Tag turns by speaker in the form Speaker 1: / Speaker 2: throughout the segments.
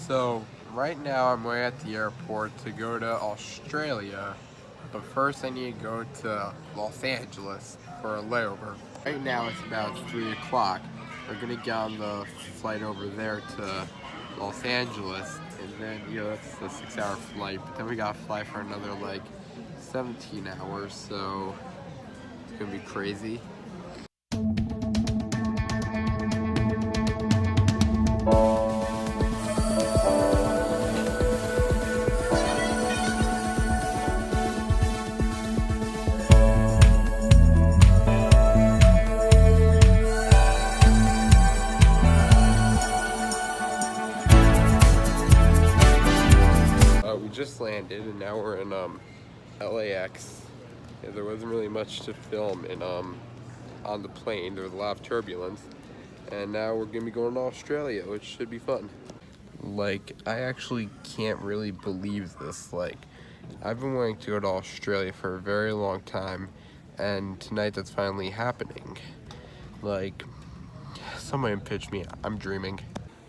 Speaker 1: So right now I'm way at the airport to go to Australia, but first I need to go to Los Angeles for a layover. Right now it's about 3 o'clock. We're gonna get on the flight over there to Los Angeles, and then that's the 6-hour flight. But then we gotta fly for another like 17 hours, so it's gonna be crazy. We just landed and now we're in LAX. Yeah, there wasn't really much to film in on the plane. There was a lot of turbulence, and now we're gonna be going to Australia, which should be fun. Like, I actually can't really believe this. Like, I've been wanting to go to Australia for a very long time, and tonight that's finally happening. Like, someone pitched me. I'm dreaming.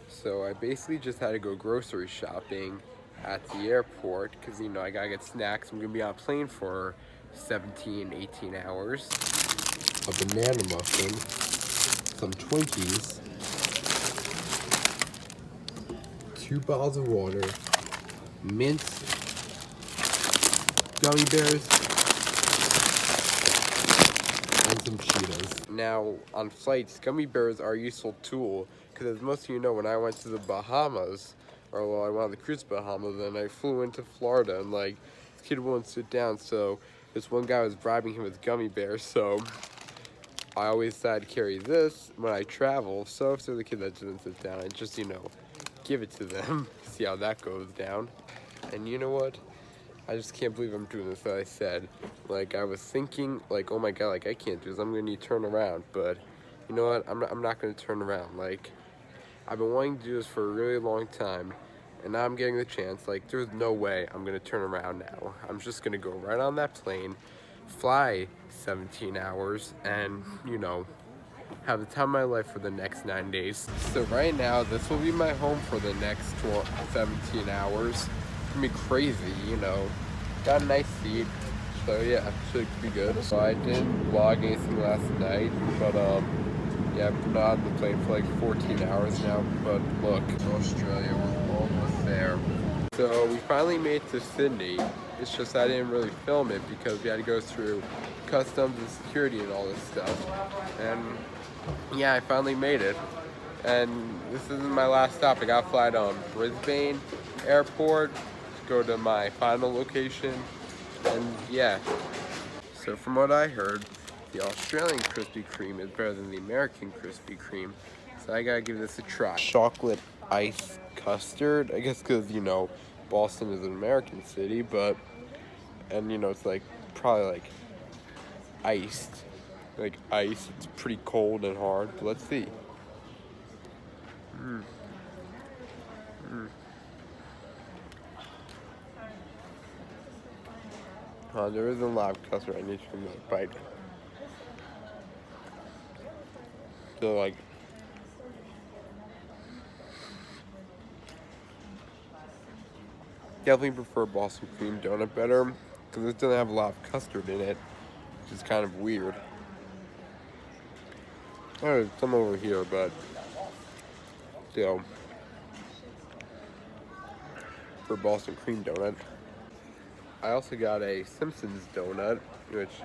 Speaker 1: So I basically just had to go grocery shopping at the airport because I gotta get snacks. I'm gonna be on a plane for 17, 18 hours. A banana muffin, some Twinkies, 2 bottles of water, mint, gummy bears, and some Cheetos. Now, on flights, gummy bears are a useful tool because, as most of you know, when I went to the Bahamas, I went on the cruise to Bahamas, and I flew into Florida, and this kid wouldn't sit down, so this one guy was bribing him with gummy bears, so I always decided to carry this when I travel, so if there's a kid that doesn't sit down, I just, give it to them, see how that goes down. And you know what? I just can't believe I'm doing this, as I said. I was thinking, oh my god, I can't do this, I'm gonna need to turn around, but you know what? I'm not gonna turn around. I've been wanting to do this for a really long time, and now I'm getting the chance. There's no way I'm gonna turn around now. I'm just gonna go right on that plane, fly 17 hours, and, have the time of my life for the next 9 days. So right now, this will be my home for the next 17 hours. It's gonna be crazy, Got a nice seat, so yeah, should be good. So I didn't vlog anything last night, but yeah, I've been on the plane for 14 hours now, but look, Australia, we're almost there. So we finally made it to Sydney. It's just I didn't really film it because we had to go through customs and security and all this stuff. And yeah, I finally made it. And this isn't my last stop. I got to fly to Brisbane Airport to go to my final location. And yeah, so from what I heard, the Australian Krispy Kreme is better than the American Krispy Kreme, so I gotta give this a try. Chocolate ice custard, I guess because, Boston is an American city, and it's probably iced, ice. It's pretty cold and hard, but let's see. There isn't a lot of custard. I need to another bite. So definitely prefer Boston cream donut better because it doesn't have a lot of custard in it, which is kind of weird. There's some over here, but still, for Boston cream donut. I also got a Simpsons donut, which,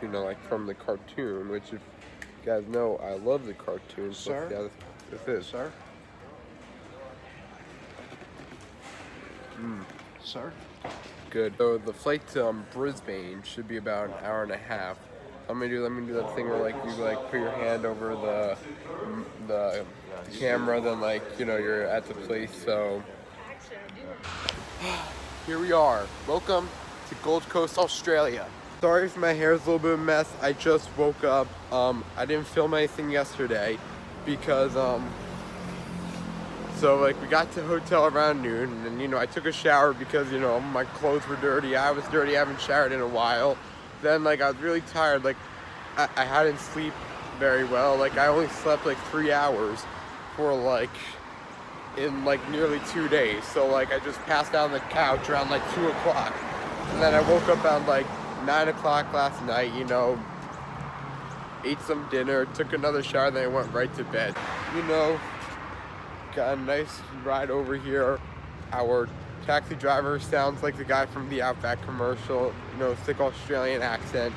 Speaker 1: from the cartoon, which, if you guys know, I love the cartoon.
Speaker 2: Sir?
Speaker 1: So yeah, this is.
Speaker 2: Sir? Sir?
Speaker 1: Good. So the flight to Brisbane should be about an hour and a half. Let me do that thing where you put your hand over the camera, then you're at the place. So here we are. Welcome to Gold Coast, Australia. Sorry if my hair is a little bit of a mess. I just woke up. I didn't film anything yesterday because so we got to the hotel around noon, and I took a shower because my clothes were dirty. I was dirty. I haven't showered in a while. Then I was really tired. I hadn't sleep very well. I only slept 3 hours for in like nearly 2 days. So like I just passed out on the couch around like 2 o'clock. And then I woke up around like 9 o'clock last night, you know, ate some dinner, took another shower, then I went right to bed. You know, got a nice ride over here. Our taxi driver sounds like the guy from the Outback commercial, you know, thick Australian accent.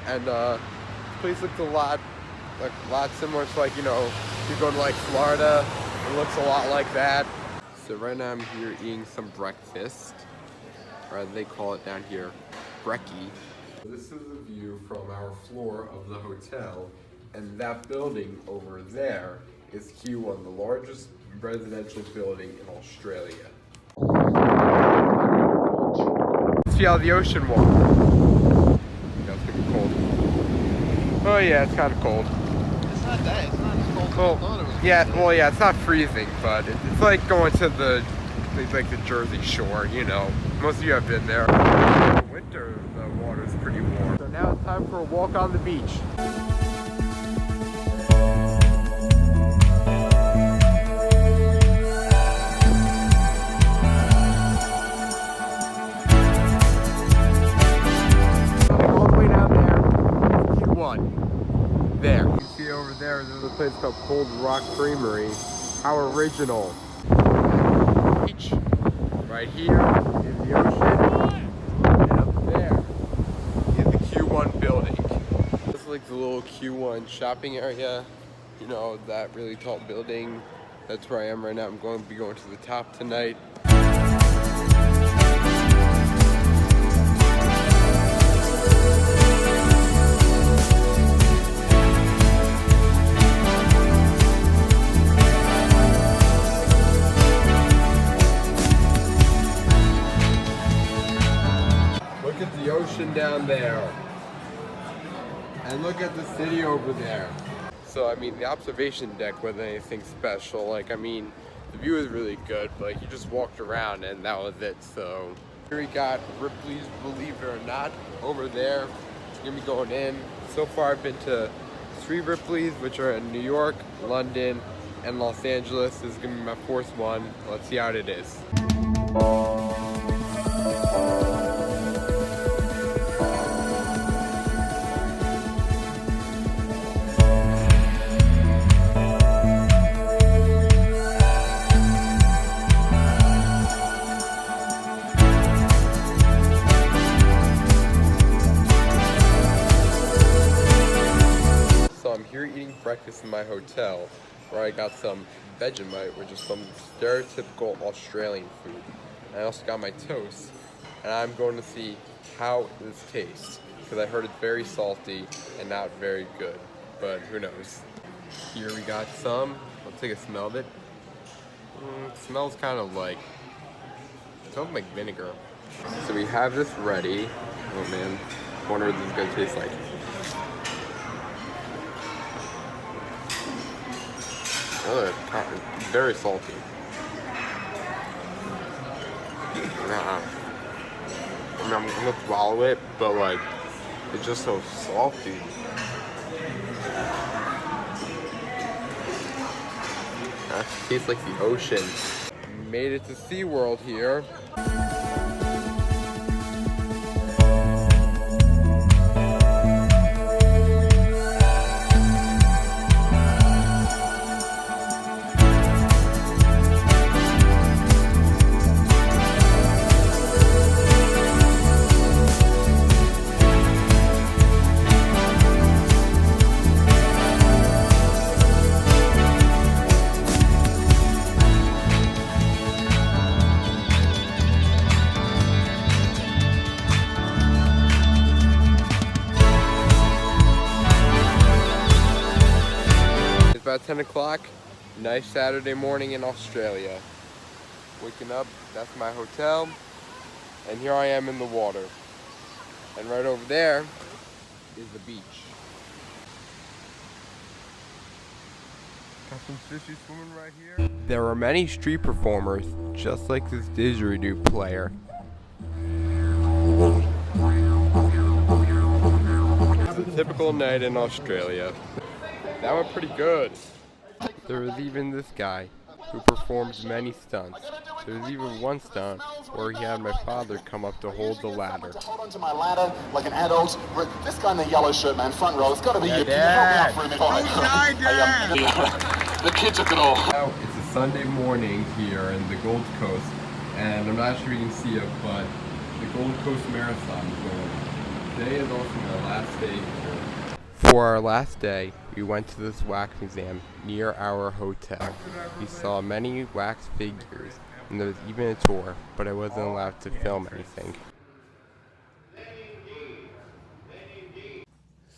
Speaker 1: And this place looks a lot similar to, like, you know, if you go to like Florida, it looks a lot like that. So right now I'm here eating some breakfast, or as they call it down here, brekkie. This is the view from our floor of the hotel, and that building over there is Q1, the largest residential building in Australia. See how the ocean walks. Yeah, it's gonna be cold. Oh yeah, it's kind of cold.
Speaker 2: It's not that. It's not as cold as I thought it was.
Speaker 1: Yeah, well, yeah, it's not freezing, but it's like going to the Jersey Shore, you know. Most of you have been there. In winter, the water is pretty warm. So now it's time for a walk on the beach. All the way down there, Q1. There. You see over there, there's a place called Cold Rock Creamery. How original. Beach. Right here is the ocean, and up there is the Q1 building. This is like the little Q1 shopping area, you know, that really tall building. That's where I am right now. I'm going to be going to the top tonight. Look at the ocean down there. And look at the city over there. So, I mean, the observation deck wasn't anything special. Like, I mean, the view is really good, but like, you just walked around and that was it. So, here we got Ripley's Believe It or Not over there. It's gonna be going in. So far, I've been to 3 Ripley's, which are in New York, London, and Los Angeles. This is gonna be my 4th one. Let's see how it is. I'm here eating breakfast in my hotel, where I got some Vegemite, which is some stereotypical Australian food. I also got my toast, and I'm going to see how this tastes, because I heard it's very salty and not very good, but who knows. Here we got some. Let's take a smell of it. It smells kind of like, it smells like vinegar. So we have this ready. Oh man, I wonder what this is going to taste like. Oh, it's very salty. I mean, I'm gonna swallow it, but like, it's just so salty. That tastes like the ocean. Made it to SeaWorld here. About 10 o'clock, nice Saturday morning in Australia. Waking up, that's my hotel, and here I am in the water. And right over there is the beach. Got some fishy swimming right here. There are many street performers, just like this didgeridoo player. It's a typical night in Australia. That went pretty good. There was even this guy. who performed many stunts. There was even one stunt where he had my father come up to hold the ladder.
Speaker 3: Hold onto my ladder like an adult. This guy in the yellow shirt, man, front row. It's got to be you. Can you help me out for a minute? The kids are good all.
Speaker 1: Now, it's a Sunday morning here in the Gold Coast, and I'm not sure you can see it, but the Gold Coast Marathon is going on. Today is also my last day here. For our last day, we went to this wax museum near our hotel. We saw many wax figures, and there was even a tour, but I wasn't allowed to film anything.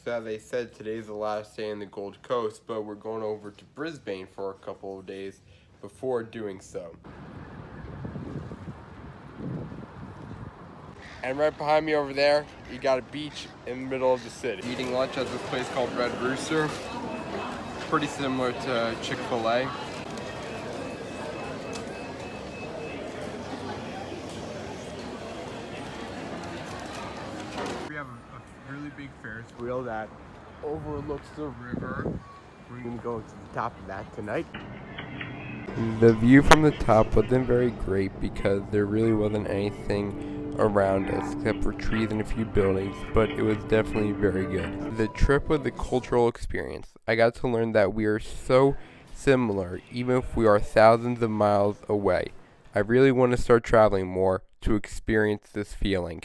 Speaker 1: So they said today's the last day in the Gold Coast, but we're going over to Brisbane for a couple of days before doing so. And right behind me over there, you got a beach in the middle of the city. Eating lunch at this place called Red Rooster. Pretty similar to Chick-fil-A. We have a really big Ferris wheel that overlooks the river. We're gonna go to the top of that tonight. The view from the top wasn't very great because there really wasn't anything around us except for trees and a few buildings, but it was definitely very good. The trip was a cultural experience. I got to learn that we are so similar even if we are thousands of miles away. I really want to start traveling more to experience this feeling.